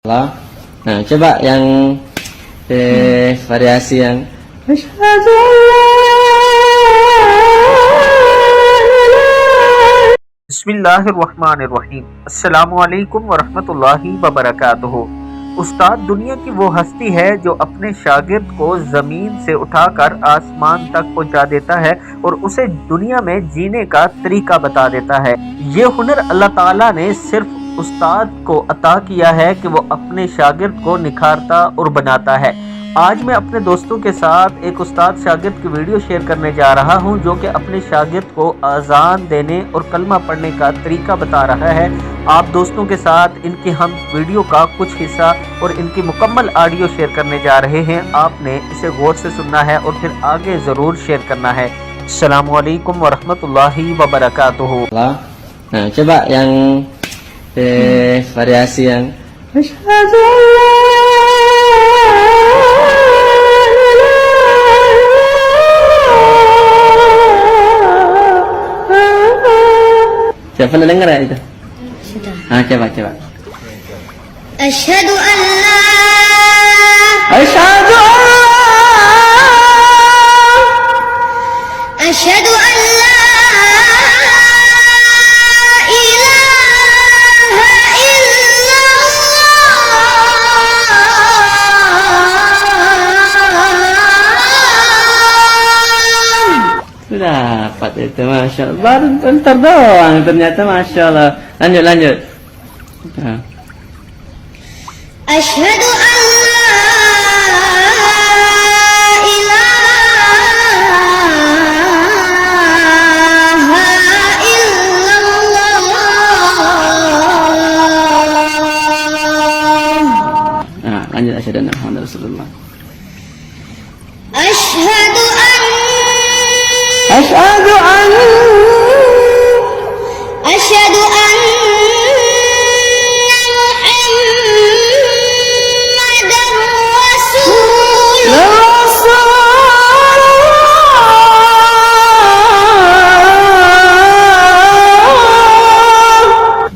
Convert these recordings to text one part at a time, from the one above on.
Halo. Nah, coba yang variasi yang बिस्मिल्लाहिर्रहमानिर्रहीम। अस्सलामुअलैकुम वरहमतुल्लाहि वबरकातुहू। उस्ताद दुनिया की वो हस्ती है जो अपने शागिर्द को ज़मीन से उठाकर आसमान तक पहुंचा देता है और उसे दुनिया में जीने का तरीका बता देता है। ये हुनर अल्लाह ताला ने सिर्फ उस्ताद को अता किया है कि वो अपने शागिर्द को निखारता और बनाता है। आज मैं अपने दोस्तों के साथ एक उस्ताद शागिर्द की वीडियो शेयर करने जा रहा हूं जो कि अपने शागिर्द को अजान देने और कलमा पढ़ने का तरीका बता रहा है। आप दोस्तों के साथ इनकी हम वीडियो का कुछ हिस्सा और इनकी मुकम्मल ऑडियो शेयर करने जा रहे हैं। आपने इसे गौर से सुनना है और फिर आगे ज़रूर शेयर करना है। अस्सलामु अलैकुम वरहमतुल्लाहि वबरकातुहू। Halo. Nah, coba yang variasi yang Siapa pernah dengar ya itu? Sudah. Ah, coba. Asyhadu an la Asyhadu Asyhadu an la ilaha illallah. Sudah dapat itu, Masya Allah. Baru bentar doang ternyata, Masya Allah. Lanjut. Nah. Asyhadu an la ilaha illallah. Nah, lanjut asyhadu anna Muhammadar Rasulullah. Asyhadu an Asyhadu an Asyhadu anna Muhammadar Rasulullah.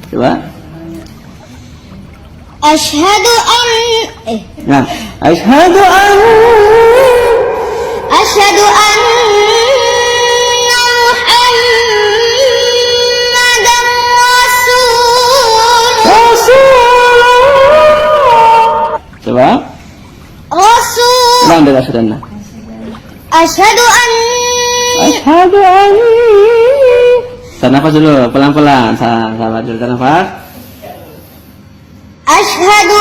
Coba. Asyhadu an Nah, asyhadu an Asyhadu anna Muhammadar Rasulullah. Coba. Rasul. Ulang dari asyhadu anna. Asyhadu an Asyhadu an. Tarik nafas dulu, pelan-pelan. Sabar dulu, tarik nafas. Asyhadu